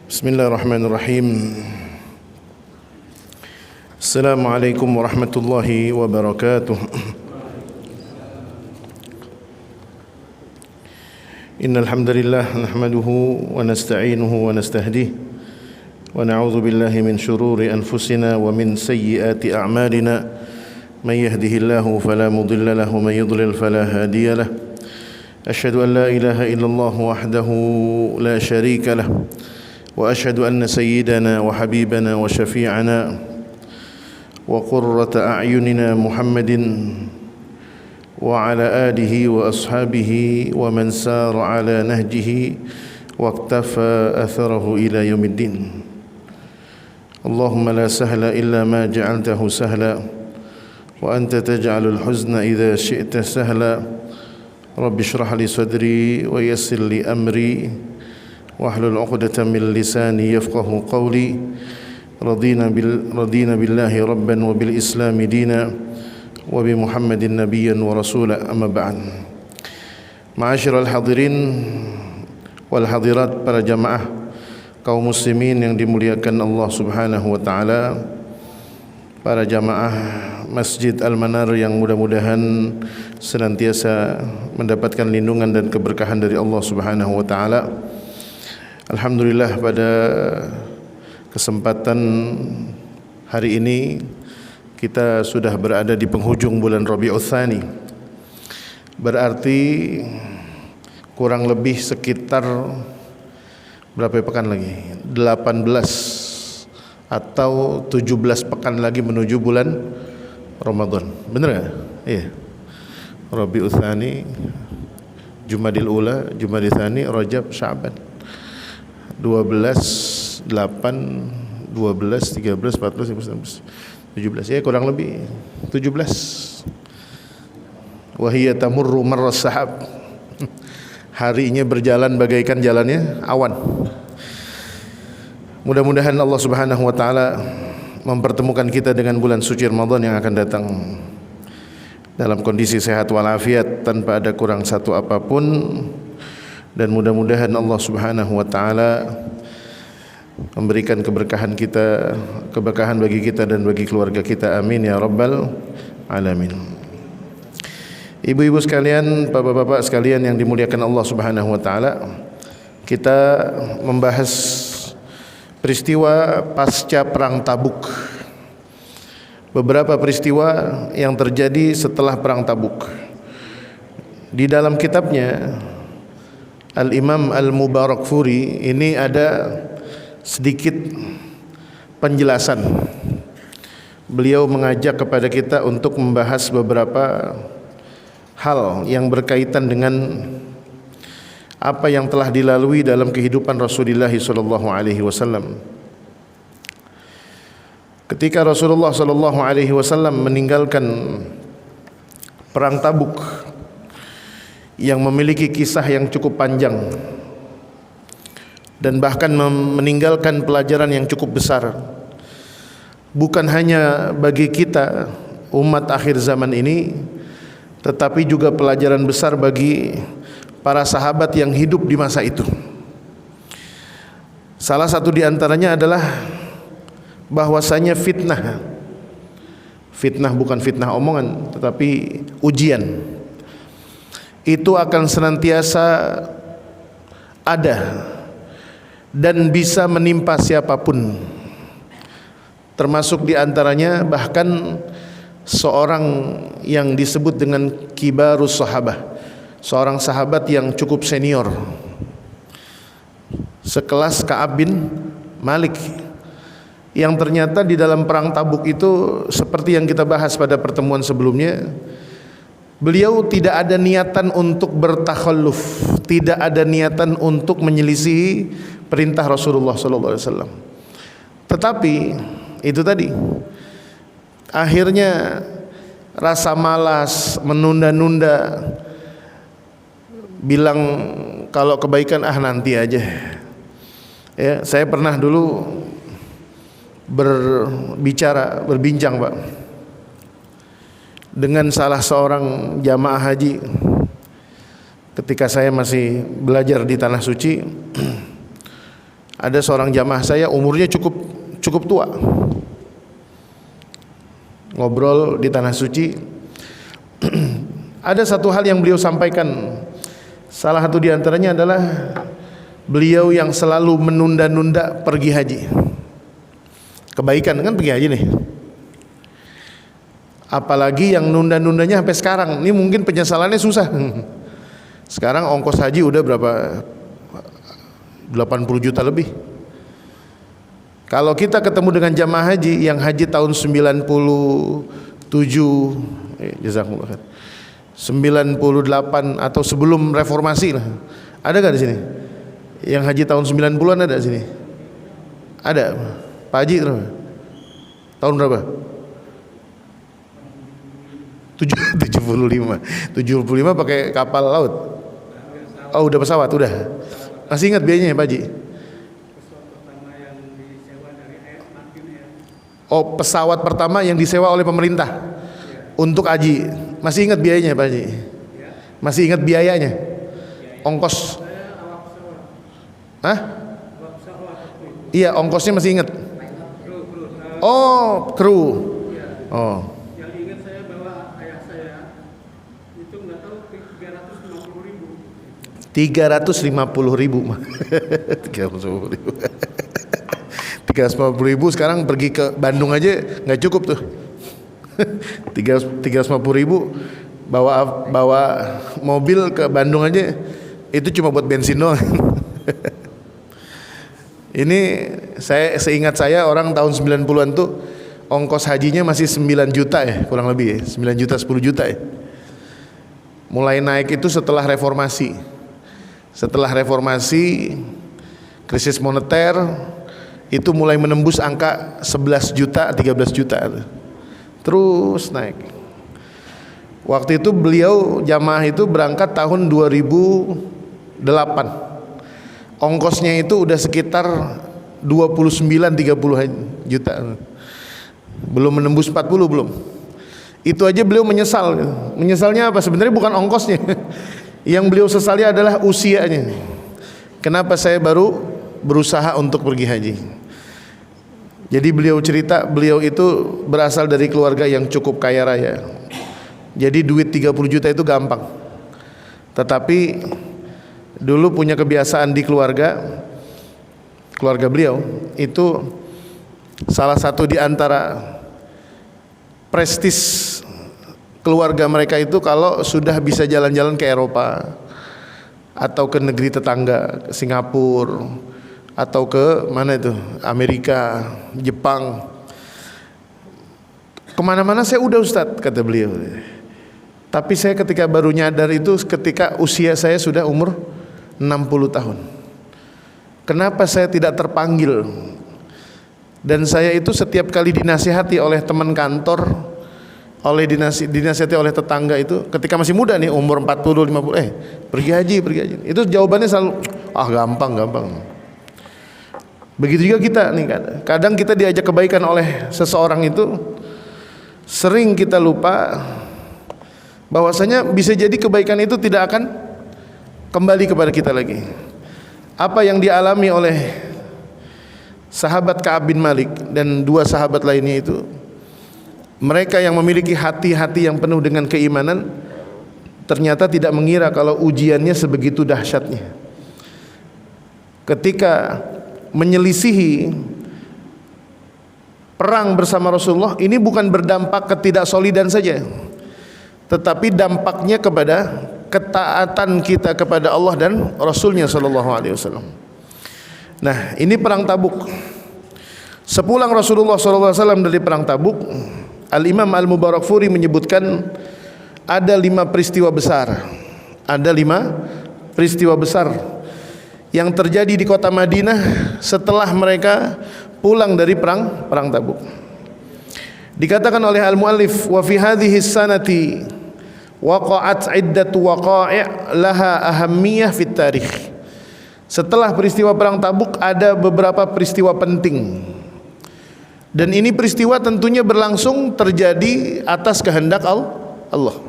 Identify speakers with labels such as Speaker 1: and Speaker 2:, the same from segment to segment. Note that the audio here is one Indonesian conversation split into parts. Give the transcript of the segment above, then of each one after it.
Speaker 1: Bismillahirrahmanirrahim. Assalamualaikum warahmatullahi wabarakatuh. Innal hamdalillah nahmaduhu wa nasta'inuhu wa nastahdihi wa na'udzu billahi min shururi anfusina wa min sayyiati a'malina. May yahdihillahu fala mudilla lahu wa may yudlil fala hadiya lahu. Asyhadu an la ilaha illallah wahdahu la syarika lahu. وأشهد أن سيدنا وحبيبنا وشفيعنا وقرة أعيننا محمد وعلى آله وأصحابه ومن سار على نهجه واقتفى أثره إلى يوم الدين. اللهم لا سهل إلا ما جعلته سهلا وأنت تجعل الحزن إذا شئت سهلا. رب اشرح لي صدري ويسر لي أمري wahlul 'uqdatam min lisani yafqahu qawli. Radina billahi rabban wa bil islami dina wa bi Muhammadin nabiyyan wa rasula, amma ba'd. Ma'asyiral hadirin wal hadirat, para jamaah kaum muslimin yang dimuliakan Allah Subhanahu wa taala, para jamaah Masjid Al-Manar yang mudah-mudahan senantiasa mendapatkan lindungan dan keberkahan dari Allah Subhanahu wa taala. Alhamdulillah, pada kesempatan hari ini kita sudah berada di penghujung bulan Rabiul Tsani. Berarti kurang lebih sekitar berapa pekan lagi? 18 atau 17 pekan lagi menuju bulan Ramadan. Benar enggak? Iya. Rabiul Tsani, Jumadil Ula, Jumadil Tsani, Rajab, Sya'ban. 12, 8, 12, 13, 14, 15, 17, ya kurang lebih 17. Wahiyya tamurru marras sahab. Harinya berjalan bagaikan jalannya awan. Mudah-mudahan Allah Subhanahu wa taala mempertemukan kita dengan bulan suci Ramadan yang akan datang dalam kondisi sehat walafiat, tanpa ada kurang satu apapun. Dan mudah-mudahan Allah Subhanahu wa taala memberikan keberkahan bagi kita dan bagi keluarga kita. Amin ya rabbal alamin. Ibu-ibu sekalian, bapak-bapak sekalian yang dimuliakan Allah Subhanahu wa taala, kita membahas peristiwa pasca perang Tabuk. Beberapa peristiwa yang terjadi setelah perang Tabuk. Di dalam kitabnya Al-Imam Al-Mubarakfuri ini ada sedikit penjelasan. Beliau mengajak kepada kita untuk membahas beberapa hal yang berkaitan dengan apa yang telah dilalui dalam kehidupan Rasulullah sallallahu alaihi wasallam. Ketika Rasulullah sallallahu alaihi wasallam meninggalkan perang Tabuk yang memiliki kisah yang cukup panjang dan bahkan meninggalkan pelajaran yang cukup besar, bukan hanya bagi kita umat akhir zaman ini, tetapi juga pelajaran besar bagi para sahabat yang hidup di masa itu. Salah satu di antaranya adalah bahwasanya fitnah bukan fitnah omongan, tetapi ujian itu akan senantiasa ada dan bisa menimpa siapapun, termasuk di antaranya bahkan seorang yang disebut dengan kibarus sahabah, seorang sahabat yang cukup senior, sekelas Ka'ab bin Malik, yang ternyata di dalam perang Tabuk itu, seperti yang kita bahas pada pertemuan sebelumnya, beliau tidak ada niatan untuk bertakhalluf, tidak ada niatan untuk menyelisihi perintah Rasulullah SAW. Tetapi itu tadi, akhirnya rasa malas, menunda-nunda, bilang kalau kebaikan nanti aja. Ya, saya pernah dulu berbincang Pak, dengan salah seorang jamaah haji ketika saya masih belajar di Tanah Suci. Ada seorang jamaah saya umurnya cukup tua. Ngobrol di tanah suci. Ada satu hal yang beliau sampaikan. Salah satu di antaranya adalah beliau yang selalu menunda-nunda pergi haji. Kebaikan kan pergi haji nih. Apalagi yang nunda-nundanya sampai sekarang. Ini mungkin penyesalannya susah. Sekarang ongkos haji udah berapa? 80 juta lebih. Kalau kita ketemu dengan jamaah haji yang haji tahun 97, jazakumullah khair, 98 atau sebelum reformasi lah. Ada gak di sini? Yang haji tahun 90-an ada di sini? Ada. Pak Haji tahun berapa? 75 pakai kapal laut. Oh, udah pesawat, udah. Masih ingat biayanya Pak Haji? Oh, pesawat pertama yang disewa oleh pemerintah untuk haji. Masih ingat biayanya Pak Haji? Masih ingat biayanya? Ongkos? Hah? Iya, ongkosnya masih ingat. Oh, kru. Oh.
Speaker 2: Yang ingat saya bahwa ayah saya itu nggak tahu
Speaker 1: 350.000. 350.000 sekarang pergi ke Bandung aja nggak cukup tuh. 350.000 bawa mobil ke Bandung aja itu cuma buat bensin doang. Ini seingat saya orang tahun 90-an tuh ongkos hajinya masih 9 juta ya, kurang lebih ya, 9 juta 10 juta ya. Mulai naik itu setelah reformasi. Setelah reformasi, krisis moneter itu mulai menembus angka 11 juta, 13 juta. Terus naik. Waktu itu beliau jamaah itu berangkat tahun 2008. Ongkosnya itu udah sekitar 29-30 juta. Belum menembus 40 belum. Itu aja beliau menyesal. Menyesalnya apa? Sebenarnya bukan ongkosnya. Yang beliau sesali adalah usianya. Kenapa saya baru berusaha untuk pergi haji? Jadi beliau cerita, beliau itu berasal dari keluarga yang cukup kaya raya. Jadi duit 30 juta itu gampang. Tetapi dulu punya kebiasaan di keluarga beliau itu salah satu di antara prestis keluarga mereka itu kalau sudah bisa jalan-jalan ke Eropa atau ke negeri tetangga, ke Singapura atau ke mana itu, Amerika, Jepang, kemana-mana saya udah Ustadz, kata beliau. Tapi saya ketika baru nyadar itu ketika usia saya sudah umur 60 tahun. Kenapa saya tidak terpanggil? Dan saya itu setiap kali dinasihati oleh teman kantor, dinasihati oleh tetangga itu ketika masih muda nih, umur 40 50, pergi haji. Itu jawabannya selalu gampang. Begitu juga kita nih, kadang kita diajak kebaikan oleh seseorang itu sering kita lupa bahwasanya bisa jadi kebaikan itu tidak akan kembali kepada kita lagi. Apa yang dialami oleh sahabat Ka'ab bin Malik dan dua sahabat lainnya itu, mereka yang memiliki hati-hati yang penuh dengan keimanan ternyata tidak mengira kalau ujiannya sebegitu dahsyatnya. Ketika menyelisihi perang bersama Rasulullah, ini bukan berdampak ketidaksolidan saja, tetapi dampaknya kepada ketaatan kita kepada Allah dan Rasulnya sallallahu alaihi wasallam. Nah, ini perang Tabuk. Sepulang Rasulullah sallallahu alaihi wasallam dari perang Tabuk, Al-Imam Al-Mubarakfuri menyebutkan ada 5 peristiwa besar. Ada 5 peristiwa besar yang terjadi di kota Madinah setelah mereka pulang dari perang Tabuk. Dikatakan oleh al-muallif, wa fi hadhihi sanati waqa'at iddatu waqa'i' laha ahammiyah fit tarikh. Setelah peristiwa perang Tabuk ada beberapa peristiwa penting. Dan ini peristiwa tentunya berlangsung terjadi atas kehendak Allah.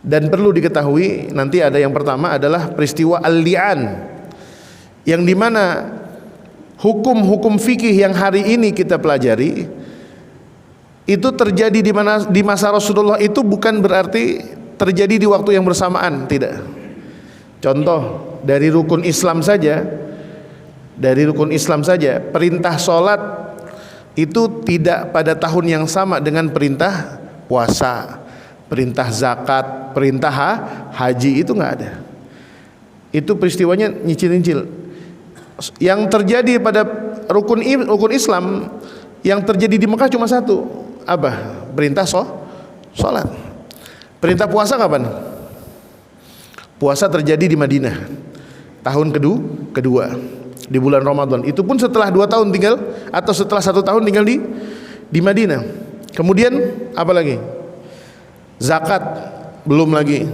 Speaker 1: Dan perlu diketahui nanti ada yang pertama adalah peristiwa al-li'an, yang dimana hukum-hukum fikih yang hari ini kita pelajari itu terjadi di masa Rasulullah itu bukan berarti terjadi di waktu yang bersamaan, tidak. Contoh dari rukun Islam saja, perintah sholat itu tidak pada tahun yang sama dengan perintah puasa, perintah zakat, perintah haji, itu nggak ada. Itu peristiwanya nyicil-nyicil. Yang terjadi pada rukun Islam yang terjadi di Mekah cuma satu, apa? Perintah sholat. Perintah puasa kapan? Puasa terjadi di Madinah tahun kedua di bulan Ramadan. Itu pun setelah 2 tahun tinggal, atau setelah 1 tahun tinggal di Madinah. Kemudian apa lagi? Zakat belum lagi.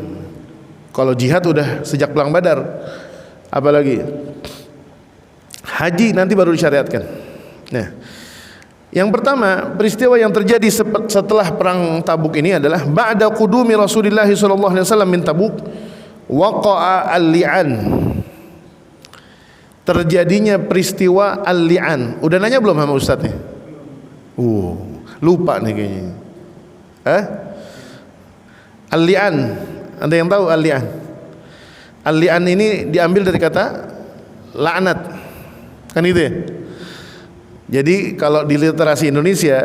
Speaker 1: Kalau jihad udah sejak perang Badar. Apa lagi? Haji nanti baru disyariatkan. Nah, yang pertama, peristiwa yang terjadi setelah perang Tabuk ini adalah ba'da qudumi Rasulullah sallallahu alaihi wasallam min Tabuk waqa'a al-li'an. Terjadinya peristiwa al-li'an. Udah nanya belum sama Ustaz nih? Lupa nih kayaknya. Al-li'an. Ada yang tahu al-li'an? Al-li'an ini diambil dari kata laknat. Kan itu ya? Jadi kalau di literasi Indonesia,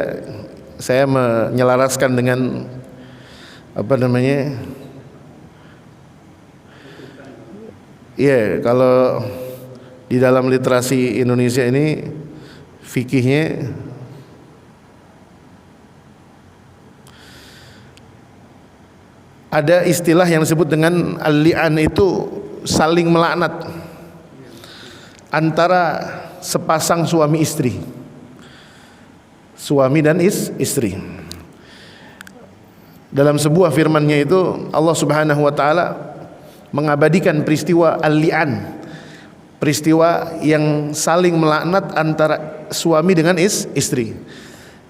Speaker 1: saya menyelaraskan dengan apa namanya? Iya, kalau di dalam literasi Indonesia ini fikihnya ada istilah yang disebut dengan al-li'an, itu saling melaknat antara sepasang suami istri, suami dan istri. Dalam sebuah firman-Nya itu Allah Subhanahu wa taala mengabadikan peristiwa al-li'an, peristiwa yang saling melaknat antara suami dengan istri,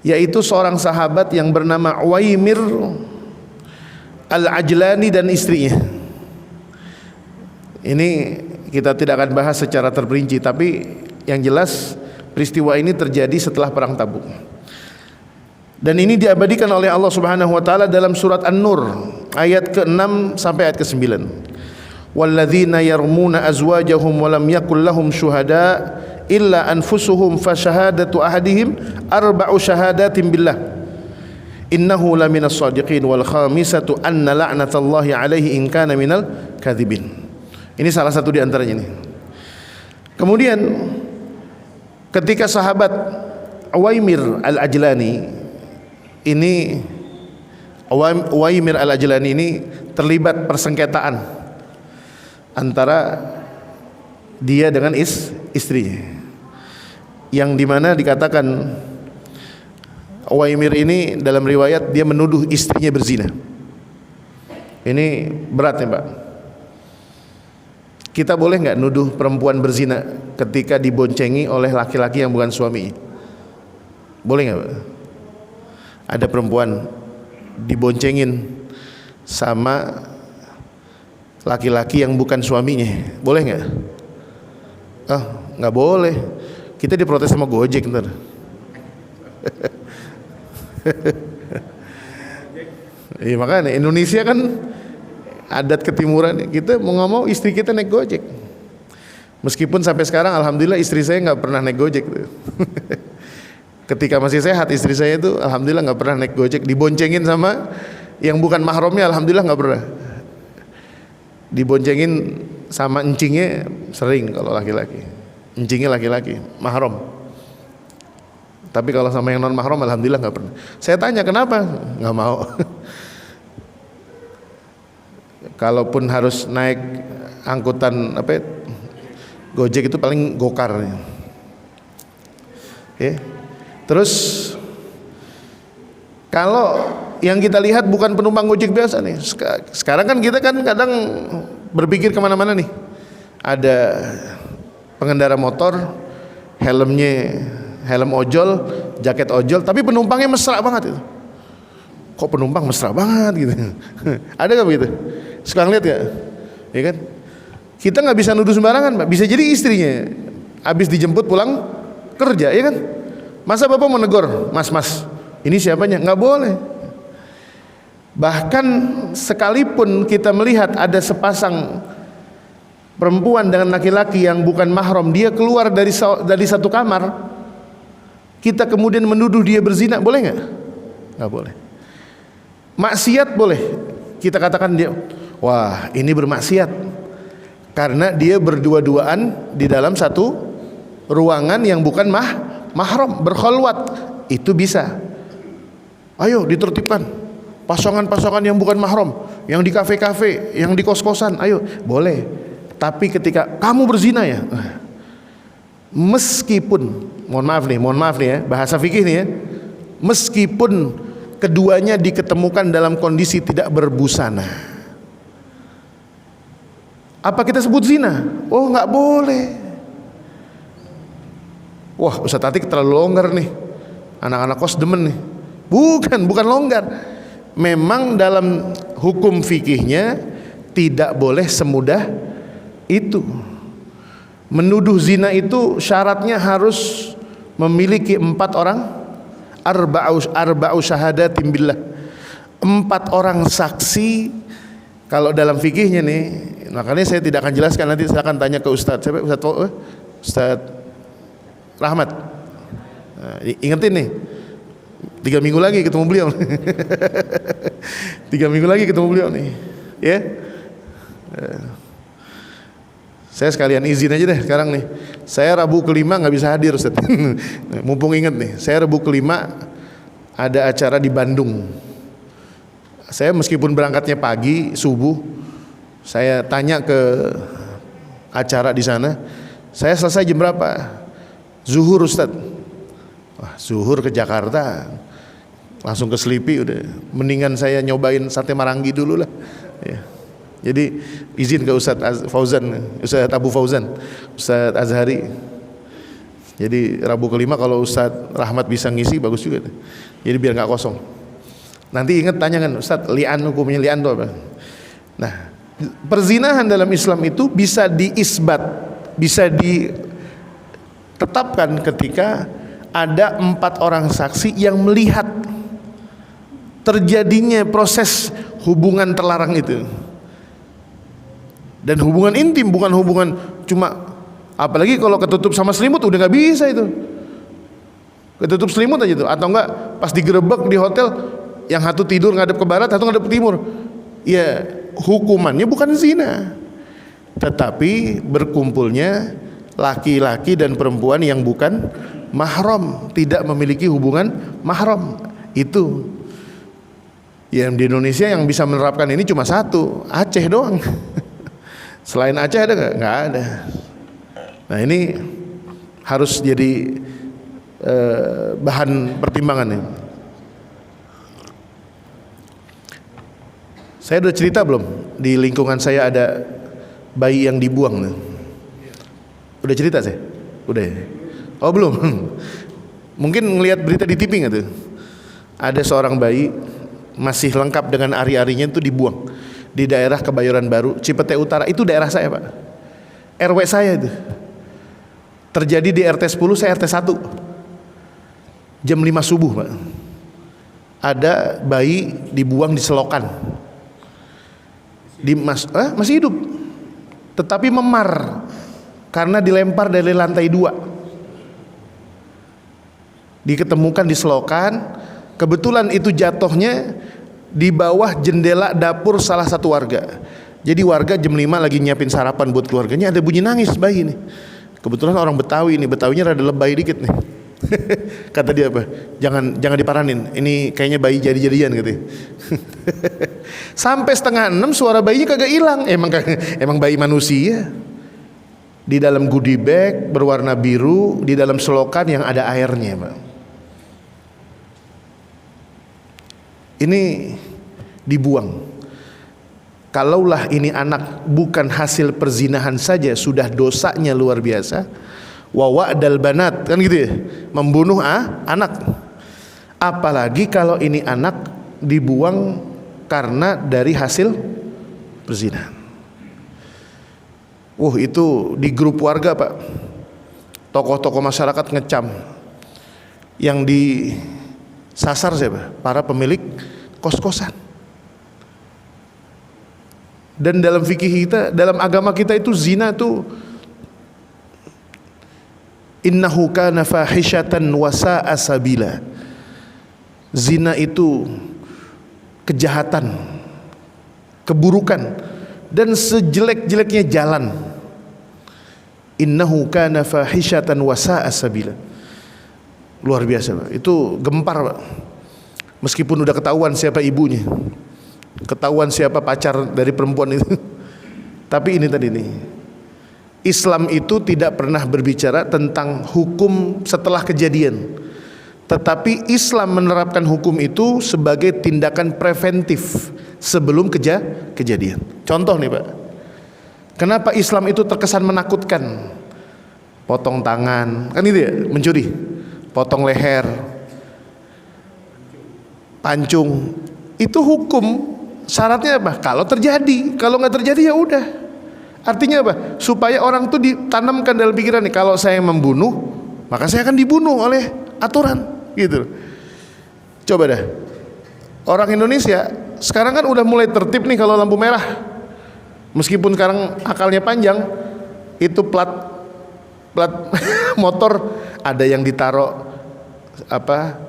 Speaker 1: yaitu seorang sahabat yang bernama Uwaimir Al-Ajlani dan istrinya. Ini kita tidak akan bahas secara terperinci, tapi yang jelas peristiwa ini terjadi setelah perang Tabuk. Dan ini diabadikan oleh Allah Subhanahu wa taala dalam surat An-Nur ayat ke-6 sampai ayat ke-9. Walladzina yarmuna azwajahum wa lam yakul lahum syuhada illa anfusuhum fa syahadatu ahadihim arba'u syahadatin billah innahu laminas shadiqin wal khamisatu anna la'natallahi alaihi in kana minal kadzibin. Ini salah satu di antaranya ini. Kemudian ketika sahabat Uwaimir Al-Ajlani ini, Uwaimir Al-Ajlani ini terlibat persengketaan antara dia dengan istrinya, yang dimana dikatakan Uwaimir ini dalam riwayat dia menuduh istrinya berzina. Ini berat ya Pak. Kita boleh nggak nuduh perempuan berzina ketika diboncengi oleh laki-laki yang bukan suami? Boleh nggak Pak? Ada perempuan diboncengin sama laki-laki yang bukan suaminya, boleh nggak? Nggak boleh. Kita diprotes sama Gojek ntar. Iya, makanya Indonesia kan adat ketimuran, kita mau nggak mau istri kita naik Gojek. Meskipun sampai sekarang alhamdulillah istri saya nggak pernah naik Gojek. Ketika masih sehat istri saya itu alhamdulillah nggak pernah naik Gojek. Diboncengin sama yang bukan mahramnya alhamdulillah nggak pernah. Diboncengin sama encingnya sering kalau laki-laki. Encingnya laki-laki, mahram. Tapi kalau sama yang non mahram alhamdulillah nggak pernah. Saya tanya kenapa? Nggak mau. Kalaupun harus naik angkutan Gojek itu paling gokar. Oke. Terus kalau yang kita lihat bukan penumpang Gojek biasa nih. Sekarang kan kita kan kadang berpikir kemana-mana nih. Ada pengendara motor, helm ojol, jaket ojol, tapi penumpangnya mesra banget itu. Kok penumpang mesra banget gitu? Ada nggak begitu? Suka ngeliat gak? Ya kan? Kita nggak bisa nuduh sembarangan, Pak. Bisa jadi istrinya habis dijemput pulang kerja, ya kan? Masa bapak mau negor, mas, ini siapanya? Nggak boleh. Bahkan sekalipun kita melihat ada sepasang perempuan dengan laki-laki yang bukan mahram, dia keluar dari satu kamar, kita kemudian menuduh dia berzina, boleh nggak? Nggak boleh. Maksiat boleh, kita katakan dia, wah ini bermaksiat karena dia berdua-duaan di dalam satu ruangan yang bukan mahram, berkholwat, itu bisa. Ayo ditertibkan pasangan-pasangan yang bukan mahram, yang di kafe-kafe, yang di kos-kosan, ayo boleh. Tapi ketika kamu berzina ya, meskipun mohon maaf nih ya, bahasa fikih nih ya, meskipun keduanya diketemukan dalam kondisi tidak berbusana, apa kita sebut zina? Oh nggak boleh. Wah Ustaz Atik terlalu longgar nih, anak-anak kos demen nih. Bukan longgar. Memang dalam hukum fikihnya tidak boleh semudah itu. Menuduh zina itu syaratnya harus memiliki 4 orang, arba'u syahadatin billah, 4 orang saksi. Kalau dalam fikihnya nih, makanya saya tidak akan jelaskan, nanti saya akan tanya ke Ustadz. Siapa? Ustadz Rahmat. Nah, ingetin nih, 3 minggu lagi ketemu beliau. 3 minggu lagi ketemu beliau nih, ya. Saya sekalian izin aja deh sekarang nih. Saya Rabu kelima nggak bisa hadir, Ustaz. Mumpung inget nih, saya Rabu kelima ada acara di Bandung. Saya meskipun berangkatnya pagi subuh, saya tanya ke acara di sana, saya selesai jam berapa? Zuhur, Ustaz. Wah, zuhur ke Jakarta, langsung ke Selipi udah. Mendingan saya nyobain sate Marangi dulu lah. Ya. Jadi izin ke Ustadz Fauzan, Ustadz Abu Fauzan, Ustadz Azhari. Jadi Rabu kelima kalau Ustadz Rahmat bisa ngisi bagus juga. Jadi biar nggak kosong. Nanti ingat tanya kan Ustadz, li'an hukumnya li'an itu apa? Nah, perzinahan dalam Islam itu bisa diisbat, bisa ditetapkan ketika ada 4 orang saksi yang melihat terjadinya proses hubungan terlarang itu. Dan hubungan intim, bukan hubungan cuma, apalagi kalau ketutup sama selimut udah nggak bisa itu. Ketutup selimut aja tuh, atau enggak pas digerebek di hotel, yang satu tidur ngadep ke barat, satu ngadep ke timur. Ya hukumannya bukan zina, tetapi berkumpulnya laki-laki dan perempuan yang bukan mahram, tidak memiliki hubungan mahram. Itu yang di Indonesia yang bisa menerapkan ini cuma satu, Aceh doang. Selain Aceh ada nggak? Nggak ada. Nah ini harus jadi bahan pertimbangan nih. Saya udah cerita belum? Di lingkungan saya ada bayi yang dibuang nih. Udah cerita saya? Udah. Oh belum. Mungkin ngelihat berita di TV nggak tuh? Ada seorang bayi masih lengkap dengan ari-arinya itu dibuang di daerah Kebayoran Baru, Cipete Utara. Itu daerah saya, Pak. RW saya itu. Terjadi di RT 10, saya RT 1. Jam 5 subuh, Pak. Ada bayi dibuang di selokan. Masih hidup. Tetapi memar karena dilempar dari lantai 2. Diketemukan di selokan. Kebetulan itu jatuhnya di bawah jendela dapur salah satu warga. Jadi warga jam 5 lagi nyiapin sarapan buat keluarganya, ada bunyi nangis bayi nih. Kebetulan orang Betawi nih, Betawinya rada lebay dikit nih. Kata dia apa? Jangan diparanin. Ini kayaknya bayi jadi-jadian gitu. Sampai 5:30 suara bayinya kagak hilang. Emang bayi manusia. Di dalam goodie bag berwarna biru, di dalam selokan yang ada airnya, Pak. Ini dibuang. Kalaulah ini anak bukan hasil perzinahan saja sudah dosanya luar biasa. Wa wa'dal banat, kan gitu ya, membunuh anak. Apalagi kalau ini anak dibuang karena dari hasil perzinahan. Itu di grup warga, Pak. tokoh-tokoh masyarakat ngecam. Yang disasar siapa? Para pemilik kos-kosan. Dan dalam fikih kita, dalam agama kita itu zina itu innahu kana fahishatan wa sa'a sabila. Zina itu kejahatan, keburukan, dan sejelek-jeleknya jalan. Innahu kana fahishatan wa sa'a sabila. Luar biasa, Pak. Itu gempar, Pak. Meskipun udah ketahuan siapa ibunya, ketahuan siapa pacar dari perempuan itu. Tapi ini tadi nih, Islam itu tidak pernah berbicara tentang hukum setelah kejadian, tetapi Islam menerapkan hukum itu sebagai tindakan preventif sebelum kejadian. Contoh nih, Pak, kenapa Islam itu terkesan menakutkan? Potong tangan, kan itu ya, mencuri, potong leher, pancung, itu hukum. Syaratnya apa? Kalau terjadi, kalau nggak terjadi ya udah. Artinya apa? Supaya orang tuh ditanamkan dalam pikiran nih, kalau saya membunuh, maka saya akan dibunuh oleh aturan, gitu. Coba dah, orang Indonesia sekarang kan udah mulai tertib nih kalau lampu merah. Meskipun sekarang akalnya panjang, itu plat motor ada yang ditaruh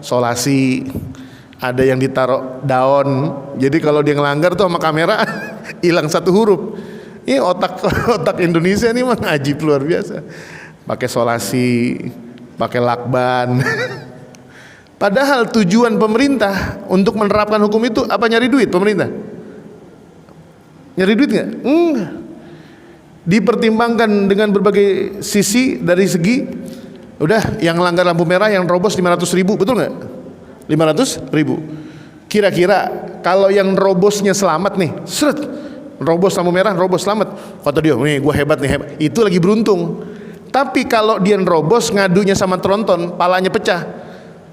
Speaker 1: solasi, ada yang ditaruh daun. Jadi kalau dia ngelanggar tuh sama kamera hilang satu huruf. Ini otak Indonesia nih mah ajib luar biasa. Pakai solasi, pakai lakban. Padahal tujuan pemerintah untuk menerapkan hukum itu apa? Nyari duit pemerintah? Nyari duit nggak? Enggak. Dipertimbangkan dengan berbagai sisi, dari segi udah yang langgar lampu merah yang robos 500.000, betul nggak? 500.000. Kira-kira kalau yang robosnya selamat nih, seret, robos lampu merah, robos selamat, kata dia, nih gue hebat nih, hebat. Itu lagi beruntung. Tapi kalau dia robos ngadunya sama tronton, palanya pecah,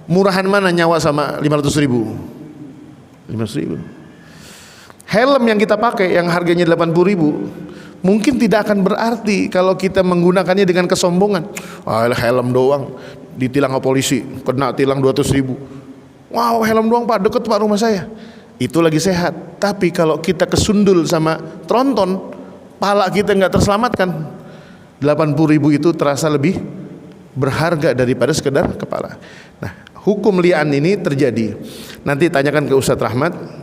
Speaker 1: murahan mana nyawa sama 500.000? 500.000. Helm yang kita pakai yang harganya 80.000 mungkin tidak akan berarti kalau kita menggunakannya dengan kesombongan. Helm doang ditilang sama polisi, kena tilang 200.000. Wow, helm doang Pak, deket Pak rumah saya. Itu lagi sehat. Tapi kalau kita kesundul sama tronton, pala kita nggak terselamatkan, 80.000 itu terasa lebih berharga daripada sekedar kepala. Nah, hukum li'an ini terjadi. Nanti tanyakan ke Ustadz Rahmat.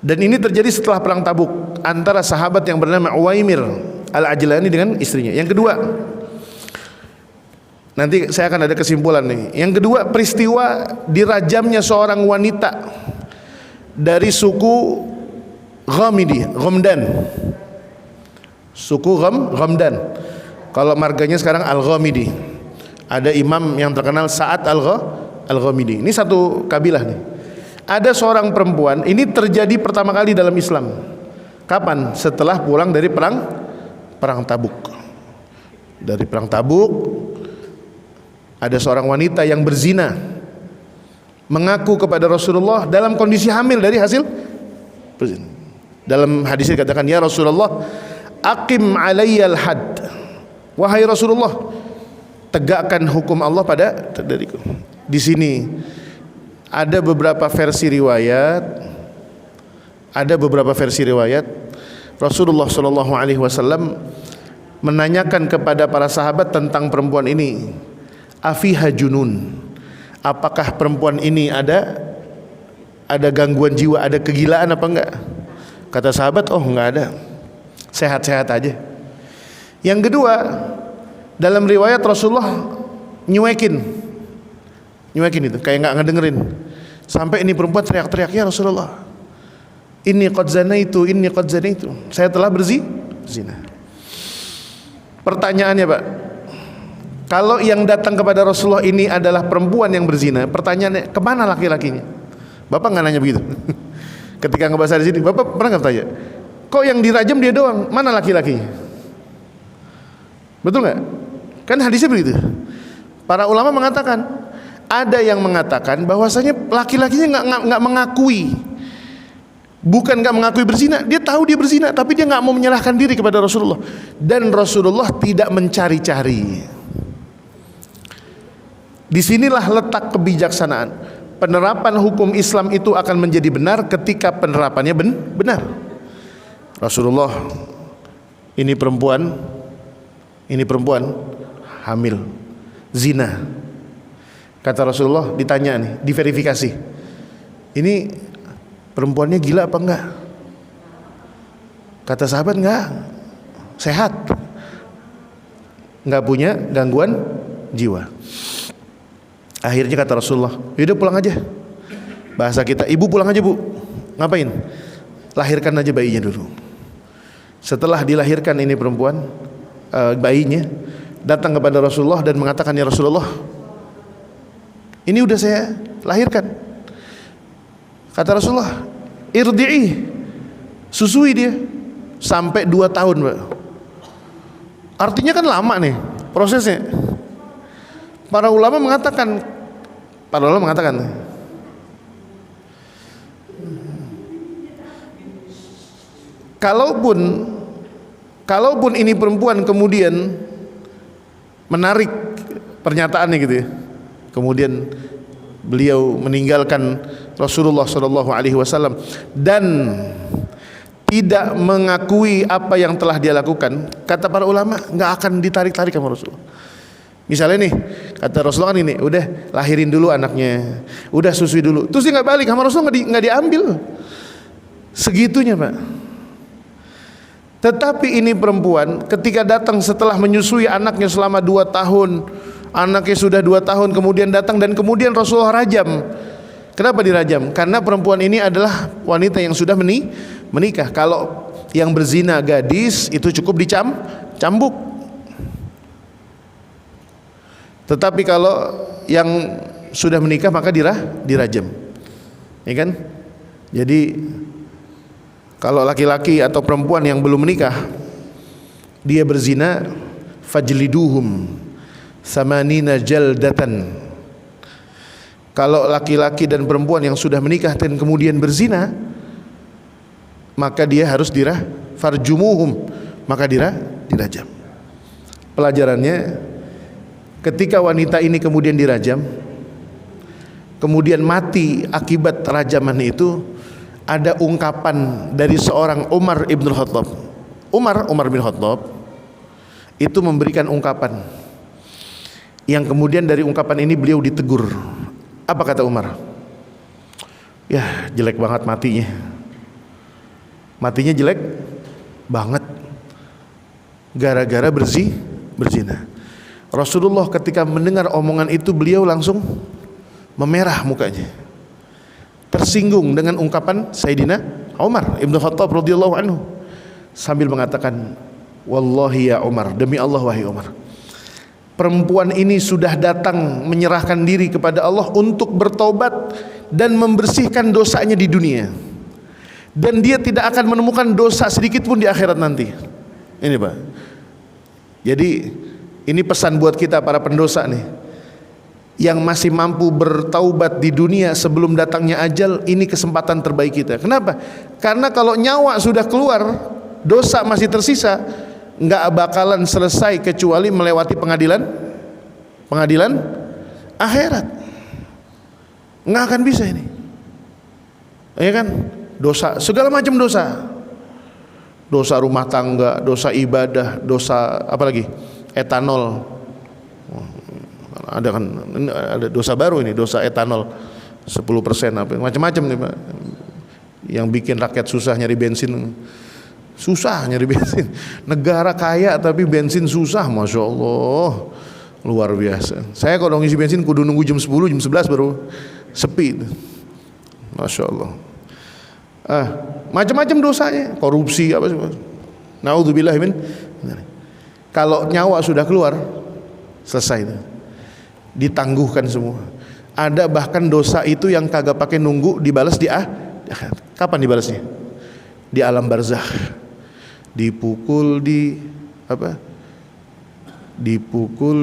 Speaker 1: Dan ini terjadi setelah perang Tabuk antara sahabat yang bernama Uwaimir Al-Ajlani dengan istrinya. Yang kedua, nanti saya akan ada kesimpulan nih. Yang kedua, peristiwa dirajamnya seorang wanita dari suku Ghamdan. Suku Ghamdan. Kalau marganya sekarang Al-Ghamidi. Ada imam yang terkenal Sa'ad Al-Ghamidi. Ini satu kabilah nih. Ada seorang perempuan, ini terjadi pertama kali dalam Islam. Kapan? Setelah pulang dari perang Tabuk. Dari perang Tabuk, ada seorang wanita yang berzina, mengaku kepada Rasulullah dalam kondisi hamil dari hasil berzina. Dalam hadis dikatakan, ya Rasulullah, aqim alayyal had. Wahai Rasulullah, tegakkan hukum Allah pada dariku. Di sini ada beberapa versi riwayat. Rasulullah Shallallahu Alaihi Wasallam menanyakan kepada para sahabat tentang perempuan ini. Afiha junun. Apakah perempuan ini ada gangguan jiwa, ada kegilaan apa enggak? Kata sahabat, oh enggak ada, sehat-sehat aja. Yang kedua, dalam riwayat Rasulullah nyuekin itu, kayak nggak ngedengerin. Sampai ini perempuan teriak-teriak, ya Rasulullah, inni qad zanaitu, saya telah berzina. Pertanyaannya, Pak, kalau yang datang kepada Rasulullah ini adalah perempuan yang berzina, pertanyaannya, kemana laki-lakinya? Bapak nggak nanya begitu? Ketika ngebahas di sini, Bapak pernah nggak tanya, kok yang dirajam dia doang, mana laki-lakinya? Betul nggak? Kan hadisnya begitu. Para ulama mengatakan, ada yang mengatakan bahwasanya laki-lakinya nggak mengakui, bukan nggak mengakui berzina, dia tahu dia berzina, tapi dia nggak mau menyerahkan diri kepada Rasulullah, dan Rasulullah tidak mencari-cari. Disinilah letak kebijaksanaan. Penerapan hukum Islam itu akan menjadi benar ketika penerapannya benar. Rasulullah, ini perempuan hamil, zina. Kata Rasulullah, ditanya nih, diverifikasi, ini perempuannya gila apa enggak? Kata sahabat, enggak, sehat, enggak punya gangguan jiwa. Akhirnya kata Rasulullah, yaudah pulang aja. Bahasa kita, ibu pulang aja bu. Ngapain? Lahirkan aja bayinya dulu. Setelah dilahirkan ini perempuan, bayinya datang kepada Rasulullah dan mengatakan, ya Rasulullah, ini udah saya lahirkan. Kata Rasulullah, irdi'i, susui dia sampai 2 tahun, Pak. Artinya kan lama nih prosesnya. Para ulama mengatakan, kalaupun ini perempuan kemudian menarik pernyataannya gitu ya, kemudian beliau meninggalkan Rasulullah SAW dan tidak mengakui apa yang telah dia lakukan, kata para ulama, nggak akan ditarik-tarik sama Rasulullah. Misalnya nih, kata Rasulullah kan ini, udah lahirin dulu anaknya, udah susui dulu, terus dia nggak balik sama Rasulullah, nggak diambil, segitunya Pak. Tetapi ini perempuan ketika datang setelah menyusui anaknya selama 2 tahun, anaknya sudah 2 tahun, kemudian datang dan kemudian Rasulullah rajam. Kenapa dirajam? Karena perempuan ini adalah wanita yang sudah menikah. Kalau yang berzina gadis itu cukup dicambuk. Tetapi kalau yang sudah menikah maka dirajam. Ya kan? Jadi kalau laki-laki atau perempuan yang belum menikah dia berzina, fajliduhum samanina jaldatan. Kalau laki-laki dan perempuan yang sudah menikah dan kemudian berzina, maka dia harus farjumuhum, maka dirajam. Pelajarannya, ketika wanita ini kemudian dirajam, kemudian mati akibat rajaman itu, ada ungkapan dari seorang Umar ibn Khattab. Umar bin Khattab itu memberikan ungkapan yang kemudian dari ungkapan ini beliau ditegur. Apa kata Umar? Ya, jelek banget matinya. Matinya jelek banget gara-gara berzina. Rasulullah ketika mendengar omongan itu beliau langsung memerah mukanya, tersinggung dengan ungkapan Sayyidina Umar ibn Khattab radhiyallahu anhu, sambil mengatakan, wallahi ya Umar, demi Allah wahai Umar, perempuan ini sudah datang menyerahkan diri kepada Allah untuk bertobat dan membersihkan dosanya di dunia, dan dia tidak akan menemukan dosa sedikit pun di akhirat nanti. Ini Pak, jadi ini pesan buat kita para pendosa nih, yang masih mampu bertaubat di dunia sebelum datangnya ajal. Ini kesempatan terbaik kita. Kenapa? Karena kalau nyawa sudah keluar, dosa masih tersisa, nggak bakalan selesai kecuali melewati pengadilan akhirat. Nggak akan bisa ini, ya kan? Dosa, segala macam dosa, dosa rumah tangga, dosa ibadah, dosa apa lagi? Etanol. Ada kan, ada dosa baru ini, dosa etanol 10% apa macam-macam nih Pak, yang bikin rakyat susah nyari bensin. Negara kaya tapi bensin susah, Masya Allah, luar biasa. Saya kalau ngisi bensin kudu nunggu jam 10, jam 11 baru sepi, Masya Allah. Macam-macam dosanya, korupsi apa sih, naudzubillah min. Kalau nyawa sudah keluar, selesai itu, ditangguhkan semua. Ada bahkan dosa itu yang kagak pakai nunggu, dibalas di kapan dibalasnya? Di alam barzakh. Dipukul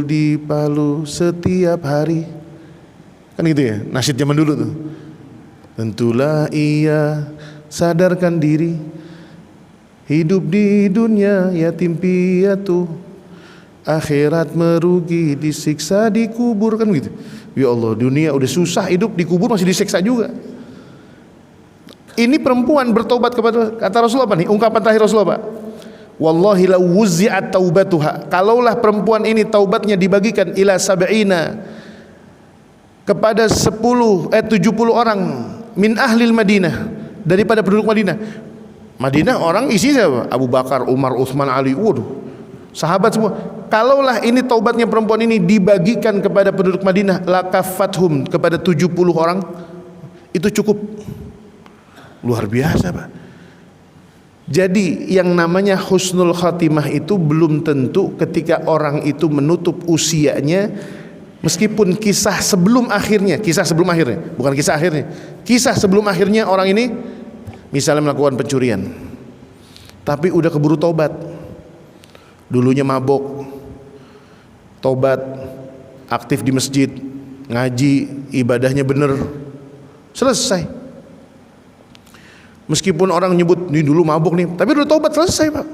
Speaker 1: di palu setiap hari, kan gitu ya nasyid zaman dulu tuh. Tentulah ia sadarkan diri, hidup di dunia yatim piatu, akhirat merugi, disiksa di kubur, kan gitu. Ya Allah, dunia udah susah hidup, di kubur masih disiksa juga. Ini perempuan bertobat kepada, kata Rasulullah apa nih? Ungkapan terakhir Rasulullah, Pak. Wallahi la wuzzi'at taubatuha. Kalaulah perempuan ini taubatnya dibagikan ila sab'ina, kepada 70 orang min ahlil Madinah, daripada penduduk Madinah. Madinah orang isi siapa? Abu Bakar, Umar, Utsman, Ali, waduh, sahabat semua. Kalaulah ini taubatnya perempuan ini dibagikan kepada penduduk Madinah, lakafathum, kepada 70 orang, itu cukup. Luar biasa, Pak. Jadi yang namanya husnul khatimah itu belum tentu ketika orang itu menutup usianya, meskipun kisah sebelum akhirnya, bukan kisah akhirnya, kisah sebelum akhirnya orang ini misalnya melakukan pencurian, tapi udah keburu tobat. Dulunya mabok, tobat, aktif di masjid, ngaji, ibadahnya bener, selesai. Meskipun orang nyebut ini dulu mabuk nih, tapi udah tobat, selesai, Pak.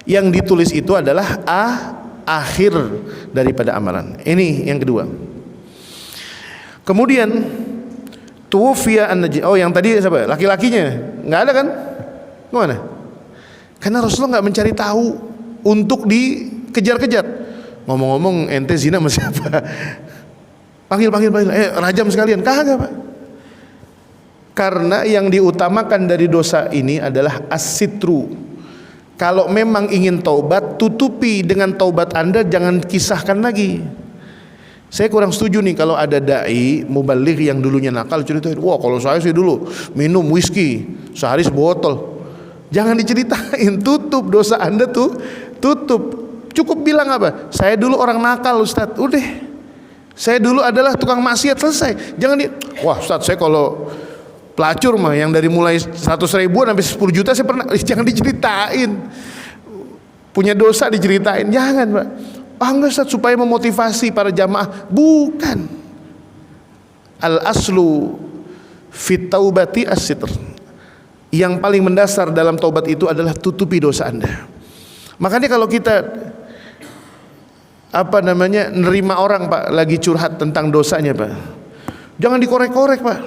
Speaker 1: Yang ditulis itu adalah akhir daripada amalan. Ini yang kedua. Kemudian tuwfiya an-najih. Oh, yang tadi siapa? Laki-lakinya nggak ada kan? Gimana? Karena Rasulullah nggak mencari tahu untuk dikejar-kejar. Ngomong-ngomong, ente zina sama siapa? Panggil, rajam sekalian. Kagak, Pak. Karena yang diutamakan dari dosa ini adalah as-sitru. Kalau memang ingin taubat, tutupi dengan taubat Anda, jangan kisahkan lagi. Saya kurang setuju nih kalau ada dai mubaligh yang dulunya nakal ceritain, wah kalau saya sih dulu minum whisky sehari sebotol. Jangan diceritain, tutup dosa Anda tuh, tutup. Cukup bilang apa? Saya dulu orang nakal, Ustaz. Udah. Saya dulu adalah tukang maksiat, selesai. Jangan wah Ustaz, saya kalau pelacur mah yang dari mulai 100 ribuan sampai 10 juta saya pernah. Jangan diceritain. Punya dosa diceritain, jangan, Pak. Enggak, Ustaz, supaya memotivasi para jamaah. Bukan. Al aslu fit taubati as-sitr. Yang paling mendasar dalam taubat itu adalah tutupi dosa Anda. Makanya kalau kita nerima orang, Pak, lagi curhat tentang dosanya, Pak, jangan dikorek-korek, Pak.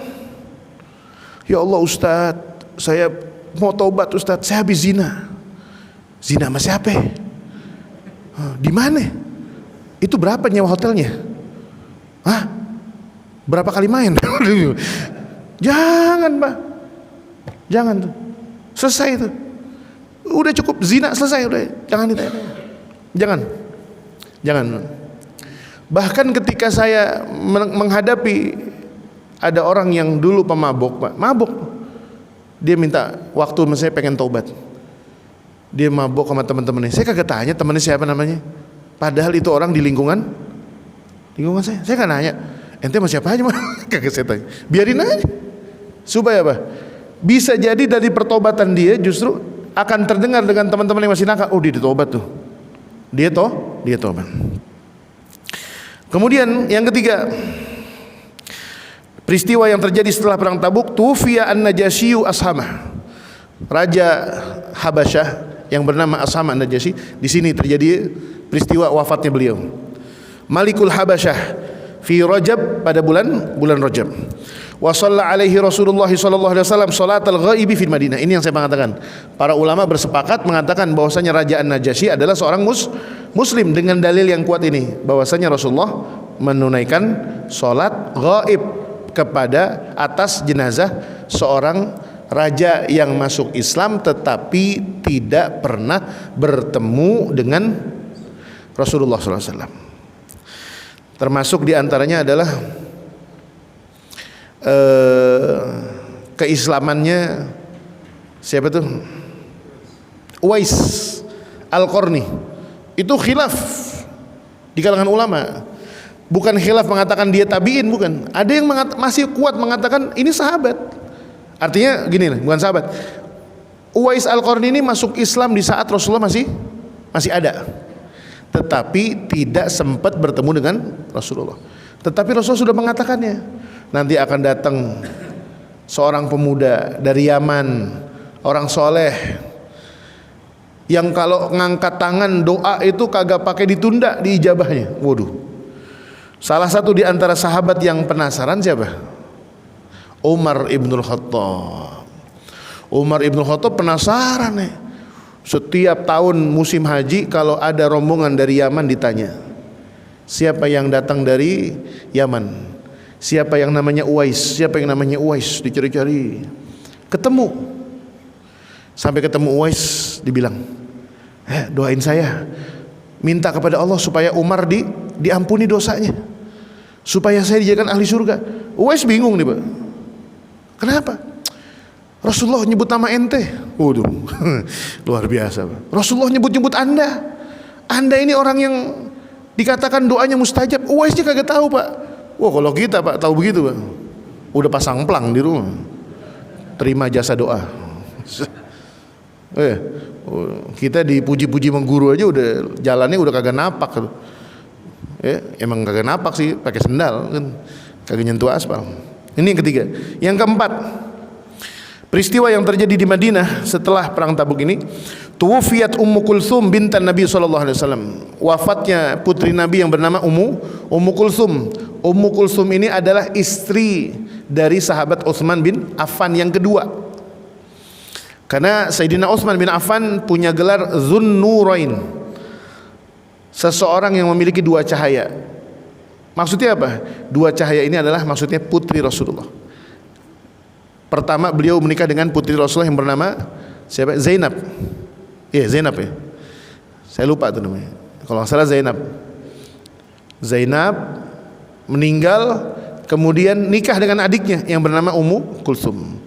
Speaker 1: Ya Allah, Ustaz, saya mau taubat, Ustaz, saya habis zina. Zina sama siapa? Di mana? Itu berapa nyewa hotelnya? Hah? Berapa kali main? Jangan, Pak. Jangan tuh. Selesai itu. Udah cukup zina, selesai udah. Jangan ditanya. Jangan. Bahkan ketika saya menghadapi ada orang yang dulu pemabuk, Pak, mabuk. Dia minta waktu, saya pengen taubat. Dia mabuk sama teman-temannya. Saya kagak tanya temannya siapa namanya. Padahal itu orang di lingkungan saya. Saya kan nanya, ente sama siapa aja, mah? Kagak saya tanya. Biarin aja. Supaya apa? Bisa jadi dari pertobatan dia justru akan terdengar dengan teman-teman yang masih nakal. Oh, dia ditobat tuh. Dia tobat. Kemudian yang ketiga, peristiwa yang terjadi setelah perang Tabuk, tufiya an-Najasyi Ashamah. Raja Habasyah yang bernama Asham an-Najasyi, di sini terjadi peristiwa wafatnya beliau. Malikul Habasyah fi Rajab, pada bulan Rajab. Wa shalla alaihi Rasulullah sallallahu alaihi wasallam salatal ghaibi fil Madinah. Ini yang saya mengatakan. Para ulama bersepakat mengatakan bahwasanya Raja An-Najasyi adalah seorang muslim dengan dalil yang kuat ini, bahwasanya Rasulullah menunaikan salat ghaib kepada atas jenazah seorang raja yang masuk Islam tetapi tidak pernah bertemu dengan Rasulullah SAW. Termasuk diantaranya adalah keislamannya siapa tuh? Uwais Al-Qarni. Itu khilaf di kalangan ulama. Bukan khilaf mengatakan dia tabiin, bukan. Ada yang masih kuat mengatakan ini sahabat. Artinya gini, bukan sahabat. Uwais Al-Qarni ini masuk Islam di saat Rasulullah masih ada, tetapi tidak sempat bertemu dengan Rasulullah. Tetapi Rasulullah sudah mengatakannya, nanti akan datang seorang pemuda dari Yaman, orang soleh, yang kalau ngangkat tangan doa itu kagak pakai ditunda diijabahnya. Waduh. Salah satu di antara sahabat yang penasaran siapa? Umar ibnul Khattab. Umar ibnul Khattab penasaran nih. Setiap tahun musim haji kalau ada rombongan dari Yaman ditanya, siapa yang datang dari Yaman? Siapa yang namanya Uwais? Siapa yang namanya Uwais? Dicari-cari. Ketemu. Sampai ketemu Uwais, dibilang, doain saya. Minta kepada Allah supaya Umar diampuni dosanya. Supaya saya dijadikan ahli surga. Uwais bingung nih, Pak. Kenapa? Rasulullah nyebut nama ente. Waduh. Luar biasa, Pak. Rasulullah nyebut-nyebut Anda. Anda ini orang yang dikatakan doanya mustajab. Uwaisnya kagak tahu, Pak. Wah, kalau kita, Pak, tahu begitu, Pak. Udah pasang plang di rumah. Terima jasa doa. Kita dipuji-puji mengguru aja udah jalannya udah kagak napak. Emang kagak napak sih, pakai sendal kan. Kagak nyentuh aspal. Ini yang ketiga. Yang keempat, peristiwa yang terjadi di Madinah setelah perang Tabuk ini, tuwfiyat Ummu Kulsum bintan Nabi sallallahu alaihi wasallam. Wafatnya putri Nabi yang bernama Ummu Kulsum. Ummu Kulsum ini adalah istri dari sahabat Utsman bin Affan yang kedua. Karena Sayyidina Utsman bin Affan punya gelar Dzunnurain. Seseorang yang memiliki dua cahaya. Maksudnya apa? Dua cahaya ini adalah maksudnya putri Rasulullah. Pertama beliau menikah dengan putri Rasulullah yang bernama siapa? Zainab. Iya, Zainab ya. Saya lupa tuh namanya. Kalau nggak salah Zainab. Zainab meninggal, kemudian nikah dengan adiknya yang bernama Ummu Kulsum.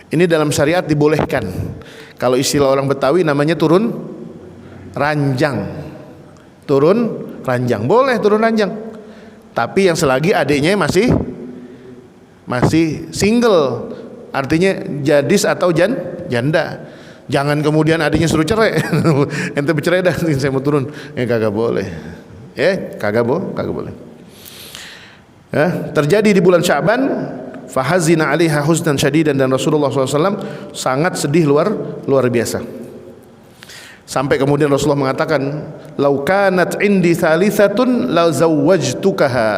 Speaker 1: Ini dalam syariat dibolehkan. Kalau istilah orang Betawi namanya turun ranjang. Turun ranjang. Boleh turun ranjang. Tapi yang selagi adiknya masih single. Artinya jadis atau janda. Jangan kemudian adiknya suruh cerai. Ente bercerai dah, saya mau turun. Kagak boleh. Kagak boleh. Terjadi di bulan Sya'ban, fahazina 'alaiha huznan syadidan, dan Rasulullah SAW sangat sedih luar biasa. Sampai kemudian Rasulullah mengatakan, "Lau kanat indi thalitsatun la zawwajtukaha."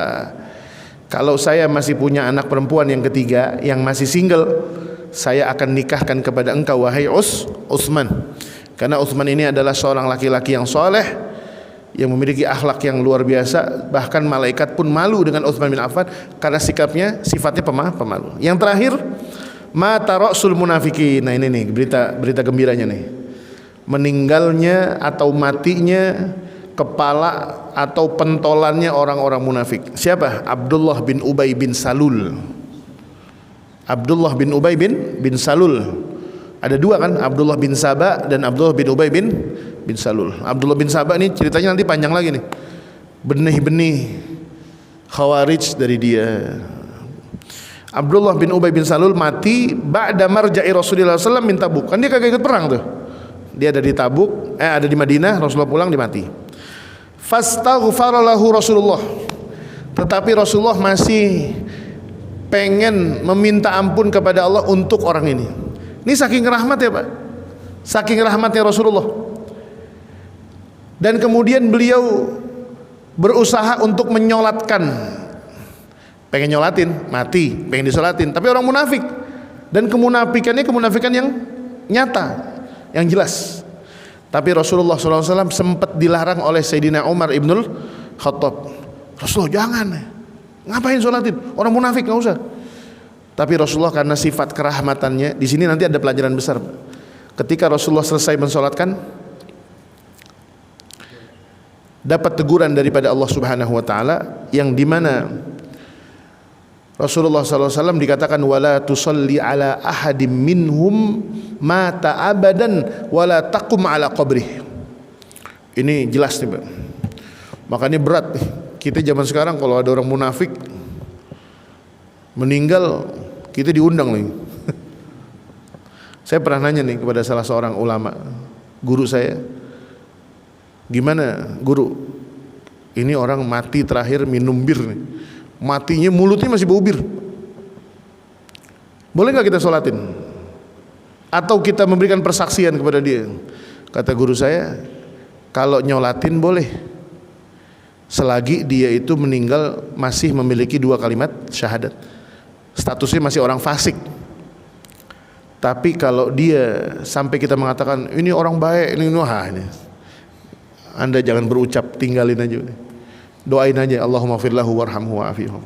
Speaker 1: Kalau saya masih punya anak perempuan yang ketiga yang masih single, saya akan nikahkan kepada engkau wahai Utsman. Karena Utsman ini adalah seorang laki-laki yang soleh, yang memiliki akhlak yang luar biasa. Bahkan malaikat pun malu dengan Utsman bin Affan karena sifatnya pemalu. Yang terakhir, mata ra'sul munafiqin. Nah ini nih berita gembiranya nih. Meninggalnya atau matinya kepala atau pentolannya orang-orang munafik. Siapa? Abdullah bin Ubay bin Salul. Abdullah bin Ubay bin Salul. Ada dua kan, Abdullah bin Saba dan Abdullah bin Ubay bin Salul. Abdullah bin Saba ini ceritanya nanti panjang lagi nih. Benih-benih Khawarij dari dia. Abdullah bin Ubay bin Salul mati ba'da marja'i Rasulullah SAW min Tabuk. Kan dia kagak ikut perang tuh. Dia ada di Tabuk, ada di Madinah, Rasulullah pulang dia mati. Fastaghfara lahu Rasulullah. Tetapi Rasulullah masih pengen meminta ampun kepada Allah untuk orang ini. Ini saking rahmat ya, Pak. Saking rahmatnya Rasulullah. Dan kemudian beliau berusaha untuk menyolatkan. Pengen nyolatin, mati, pengen disolatin, tapi orang munafik. Dan kemunafikan yang nyata, yang jelas. Tapi Rasulullah SAW sempat dilarang oleh Sayyidina Umar ibnul Khattab. Rasulullah jangan, ngapain sholatin? Orang munafik nggak usah. Tapi Rasulullah karena sifat kerahmatannya, di sini nanti ada pelajaran besar. Ketika Rasulullah selesai mensolatkan, dapat teguran daripada Allah Subhanahu Wa Taala, yang dimana Rasulullah SAW dikatakan wala tusalli ala ahadim minhum mata abadan wala taqum ala qabrih. Ini jelas nih, Pak. Makanya berat nih. Kita zaman sekarang kalau ada orang munafik meninggal, kita diundang lagi. Saya pernah nanya nih kepada salah seorang ulama, guru saya, gimana guru, ini orang mati terakhir minum bir nih, matinya mulutnya masih bau bir, boleh nggak kita sholatin? Atau kita memberikan persaksian kepada dia? Kata guru saya, kalau nyolatin boleh, selagi dia itu meninggal masih memiliki 2 kalimat syahadat, statusnya masih orang fasik. Tapi kalau dia sampai kita mengatakan ini orang baik, ini Anda jangan berucap, tinggalin aja, doain aja, Allahumma firlahu warhamhu wa'afihu.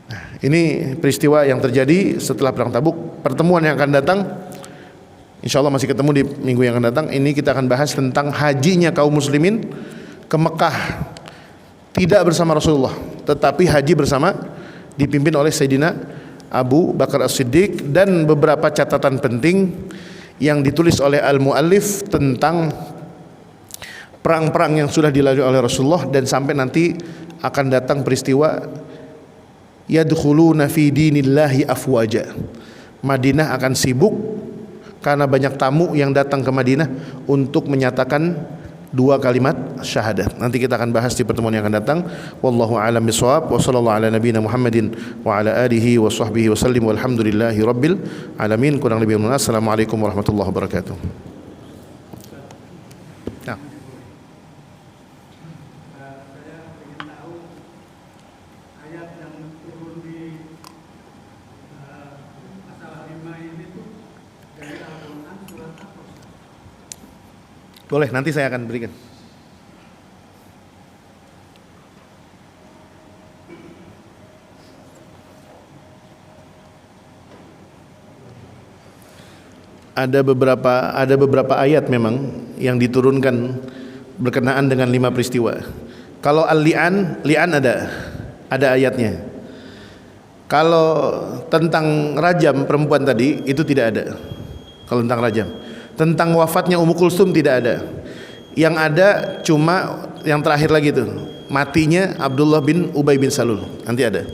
Speaker 1: Nah, ini peristiwa yang terjadi setelah perang Tabuk. Pertemuan yang akan datang, insya Allah masih ketemu di minggu yang akan datang. Ini kita akan bahas tentang hajinya kaum muslimin ke Mekah, tidak bersama Rasulullah, tetapi haji bersama, dipimpin oleh Sayyidina Abu Bakar As-Siddiq, dan beberapa catatan penting yang ditulis oleh al-muallif tentang perang-perang yang sudah dilalui oleh Rasulullah, dan sampai nanti akan datang peristiwa yadkhuluna fi dinillahi afwaja. Madinah akan sibuk karena banyak tamu yang datang ke Madinah untuk menyatakan 2 kalimat syahadat. Nanti kita akan bahas di pertemuan yang akan datang. Wallahu a'lam bishawab. Wa sallallahu ala nabiyyina Muhammadin wa ala alihi wa sahbihi wasallim. Walhamdulillahi rabbil alamin. Kurang lebih mohon. Assalamualaikum warahmatullahi wabarakatuh. Nah.
Speaker 2: Saya ingin tahu ayat yang turun di masalah 5 ini tuh dari Al-Quran surat apa?
Speaker 1: Boleh, nanti saya akan berikan. Ada beberapa ayat memang yang diturunkan berkenaan dengan 5 peristiwa. Kalau al-li'an ada ayatnya. Kalau tentang rajam perempuan tadi itu tidak ada. Kalau tentang rajam, tentang wafatnya Ummu Kulsum tidak ada. Yang ada cuma yang terakhir lagi tuh, matinya Abdullah bin Ubay bin Salul. Nanti ada.